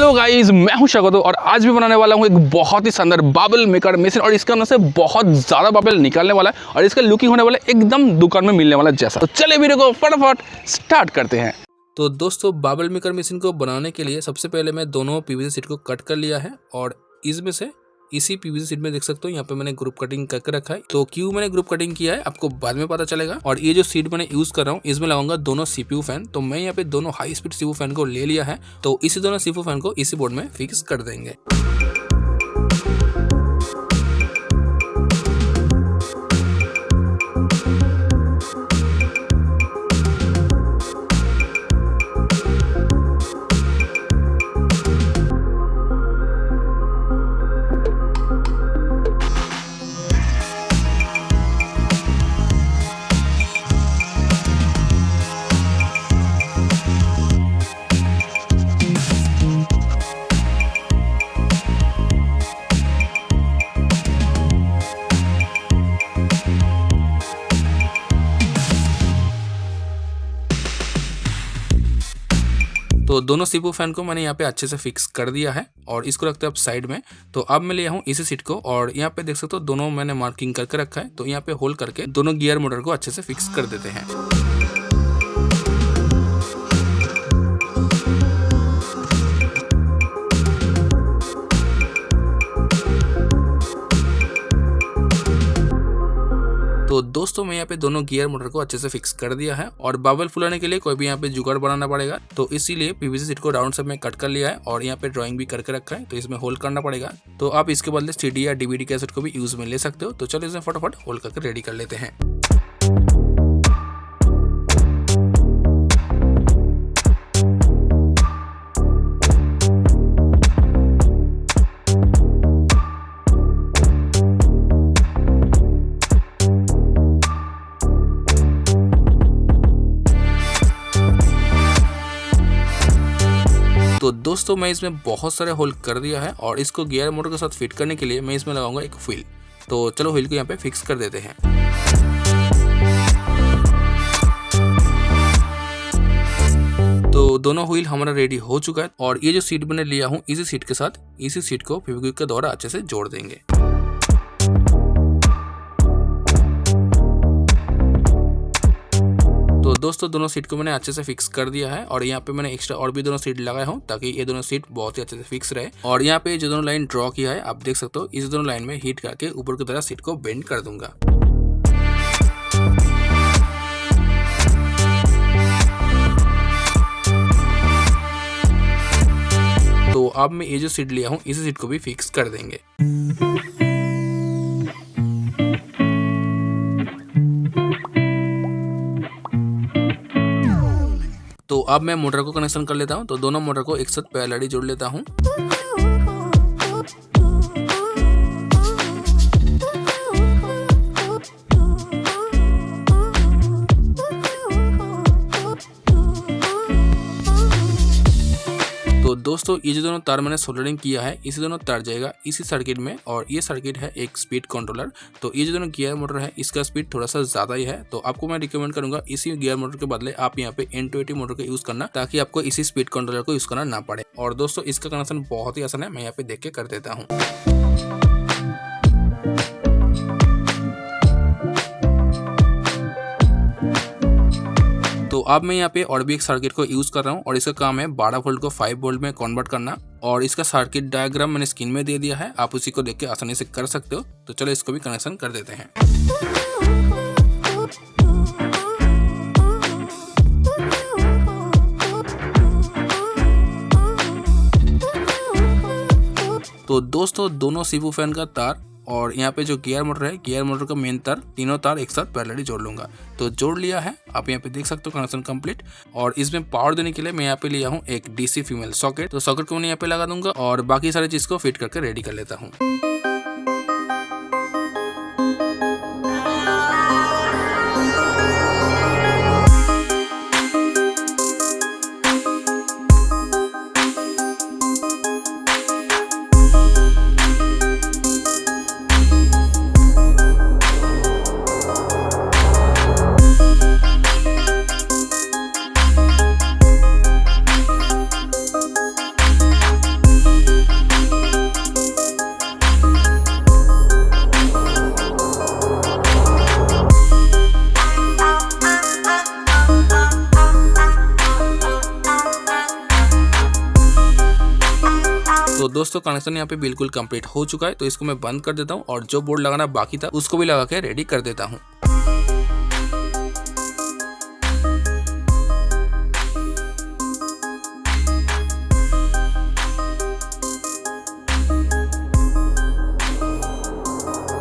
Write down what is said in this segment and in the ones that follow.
Hello guys, मैं हूं शकतो और आज भी बनाने वाला हूं एक बहुत ही शानदार बाबल मेकर मशीन। और इसके अंदर से बहुत ज़्यादा बाबल निकालने वाला है और इसका लुकिंग होने वाला है एकदम दुकान में मिलने वाला जैसा। तो चलिए वीडियो को फटाफट स्टार्ट करते हैं। तो दोस्तों, बाबल मेकर मशीन को बनाने के लिए सबसे पहले मैं दोनों पीवीसी शीट को कट कर लिया है और इसमें से इसी पीवीसी शीट में देख सकते हो यहाँ पे मैंने ग्रुप कटिंग करके रखा है। तो क्यों मैंने ग्रुप कटिंग किया है आपको बाद में पता चलेगा। और ये जो शीट मैंने यूज कर रहा हूँ इसमें लगाऊंगा दोनों सीपीयू फैन। तो मैं यहाँ पे दोनों हाई स्पीड सीपीयू फैन को ले लिया है। तो इसी दोनों सीपीयू फैन को इसी बोर्ड में फिक्स कर देंगे। तो दोनों सीपीयू फैन को मैंने यहाँ पे अच्छे से फिक्स कर दिया है और इसको रखते हैं अब साइड में। तो अब मैं लिया हूँ इसी सीट को और यहाँ पे देख सकते हो दोनों मैंने मार्किंग करके रखा है। तो यहाँ पे होल्ड करके दोनों गियर मोटर को अच्छे से फिक्स कर देते हैं। तो दोस्तों, मैं यहाँ पे दोनों गियर मोटर को अच्छे से फिक्स कर दिया है और बाबल फुलाने के लिए कोई भी यहाँ पे जुगाड़ बनाना पड़ेगा। तो इसीलिए पीवीसी शीट को राउंड शेप में कट कर लिया है और यहाँ पे ड्राइंग भी करके रखा है। तो इसमें होल्ड करना पड़ेगा। तो आप इसके बदले सीडी या डीवीडी कैसेट को भी यूज में ले सकते हो। तो चलो इसे फटाफट होल्ड करके रेडी कर लेते हैं। तो दोस्तों, मैं इसमें बहुत सारे होल कर दिया है और इसको गियर मोटर के साथ फिट करने के लिए मैं इसमें लगाऊंगा एक व्हील। तो चलो व्हील को यहाँ पे फिक्स कर देते हैं। तो दोनों व्हील हमारा रेडी हो चुका है और ये जो सीट मैंने लिया हूँ इसी सीट के साथ इसी सीट को फेविक्विक के द्वारा अच्छे से जोड़ देंगे। तो दोस्तों, दोनों सीट को मैंने अच्छे से फिक्स कर दिया है और यहाँ पे मैंने एक्स्ट्रा और भी दोनों सीट लगाया हूँ ताकि ये दोनों सीट बहुत ही अच्छे से फिक्स रहे। और यहाँ पे जो दोनों लाइन ड्रॉ किया है आप देख सकते हो, इस दोनों लाइन में हीट करके ऊपर की तरह सीट को बेंड कर दूंगा। तो अब मैं ये जो सीट लिया हूँ इसी सीट को भी फिक्स कर देंगे। तो अब मैं मोटर को कनेक्शन कर लेता हूं। तो दोनों मोटर को एक साथ पैरेलली जोड़ लेता हूं। तो दोस्तों, ये जो दोनों तार मैंने सोल्डरिंग किया है इसी दोनों तार जाएगा इसी सर्किट में और ये सर्किट है एक स्पीड कंट्रोलर। तो ये जो दोनों गियर मोटर है इसका स्पीड थोड़ा सा ज्यादा ही है। तो आपको मैं रिकमेंड करूंगा इसी गियर मोटर के बदले आप यहाँ पे N280 मोटर का यूज करना ताकि आपको इसी स्पीड कंट्रोलर को यूज करना ना पड़े। और दोस्तों, इसका कनेक्शन बहुत ही आसान है, मैं यहाँ पे देख के कर देता हूँ। तो अब मैं यहाँ पे और भी एक सर्किट को यूज कर रहा हूँ और इसका काम है 12 वोल्ट को 5 वोल्ट में कन्वर्ट करना। और इसका सर्किट डायग्राम मैंने स्क्रीन में दे दिया है, आप उसी को देख के आसानी से कर सकते हो। तो चलो इसको भी कनेक्शन कर देते हैं। तो दोस्तों, दोनों सीपीयू फैन का तार और यहाँ पे जो गियर मोटर है गियर मोटर का मेन तार तीनों तार एक साथ पैरेलली जोड़ लूंगा। तो जोड़ लिया है, आप यहाँ पे देख सकते हो कनेक्शन कंप्लीट। और इसमें पावर देने के लिए मैं यहाँ पे लिया हूँ एक डीसी फीमेल सॉकेट। तो सॉकेट को मैं यहाँ पे लगा दूंगा और बाकी सारी चीज को फिट करके रेडी कर लेता हूँ। दोस्तों कनेक्शन यहाँ पे बिल्कुल कंप्लीट हो चुका है, तो इसको मैं बंद कर देता हूँ और जो बोर्ड लगाना बाकी था उसको भी लगा के रेडी कर देता हूँ।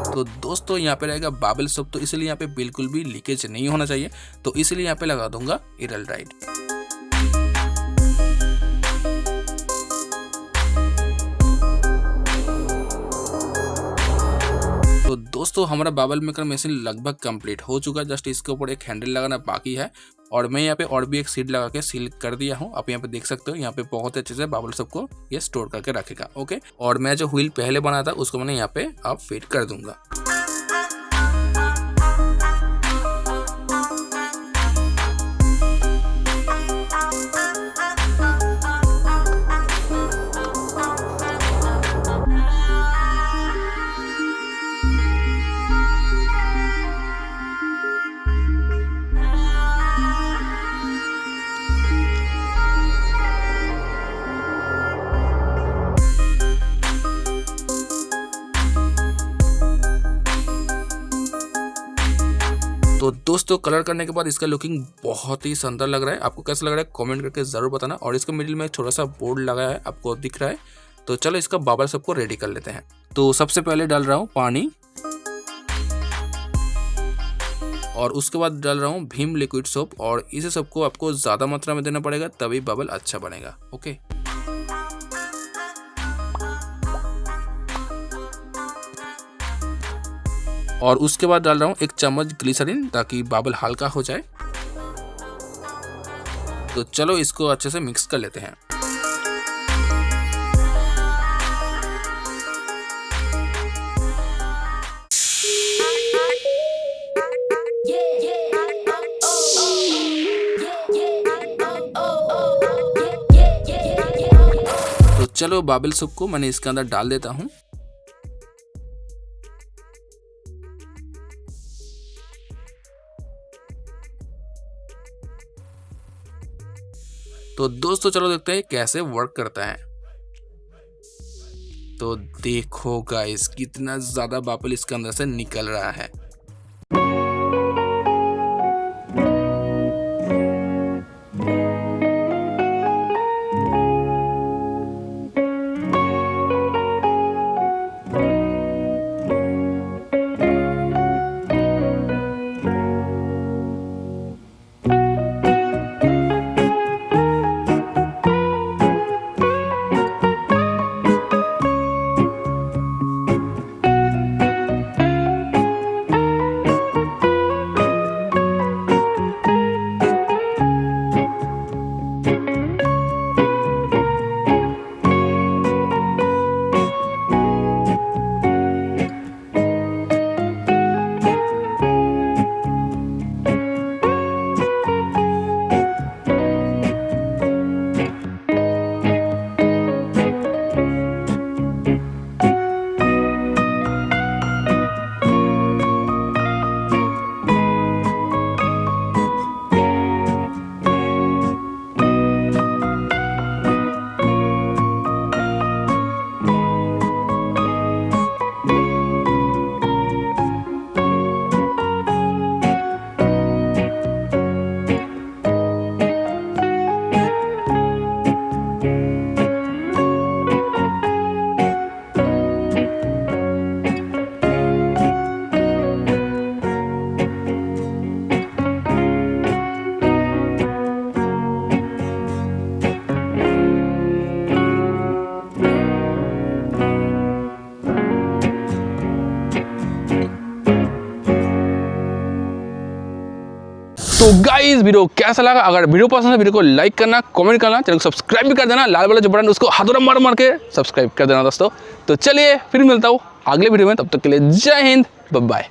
तो दोस्तों यहाँ पे रहेगा बाबल सोप, तो इसलिए यहाँ पे बिल्कुल भी लीकेज नहीं होना चाहिए, तो इसलिए यहाँ पे लगा दूंगा इरलडाइड। तो दोस्तों हमारा बाबल मेकर मशीन लगभग कंप्लीट हो चुका है, जस्ट इसके ऊपर एक हैंडल लगाना बाकी है और मैं यहाँ पे और भी एक सीट लगा के सील कर दिया हूँ। आप यहाँ पे देख सकते हो, यहाँ पे बहुत अच्छे से बाबल सबको ये स्टोर करके रखेगा। ओके, और मैं जो व्हील पहले बना था उसको मैंने यहाँ पे अब फिट कर दूंगा। तो दोस्तों कलर करने के बाद इसका लुकिंग बहुत ही सुंदर लग रहा है। आपको कैसा लग रहा है कमेंट करके जरूर बताना। और इसके मिडिल में छोटा सा बोर्ड लगाया है, आपको दिख रहा है। तो चलो इसका बाबल सबको रेडी कर लेते हैं। तो सबसे पहले डाल रहा हूँ पानी और उसके बाद डाल रहा हूँ भीम लिक्विड सोप, और इसे सबको आपको ज्यादा मात्रा में देना पड़ेगा तभी बबल अच्छा बनेगा। ओके, और उसके बाद डाल रहा हूँ 1 चम्मच ग्लिसरीन ताकि बाबल हल्का हो जाए। तो चलो इसको अच्छे से मिक्स कर लेते हैं। तो चलो बाबल सूप को मैंने इसके अंदर डाल देता हूँ। तो दोस्तों चलो देखते हैं कैसे वर्क करता है। तो देखो गाइस कितना ज्यादा बाबल इसके अंदर से निकल रहा है। तो गाइस वीडियो कैसा लगा? अगर वीडियो पसंद है वीडियो को लाइक करना, कमेंट करना, चैनल को सब्सक्राइब भी कर देना, लाल वाला जो बटन उसको हाथों मार मार के सब्सक्राइब कर देना दोस्तों। तो चलिए फिर मिलता हूँ अगले वीडियो में, तब तक के लिए जय हिंद, बाय बाय।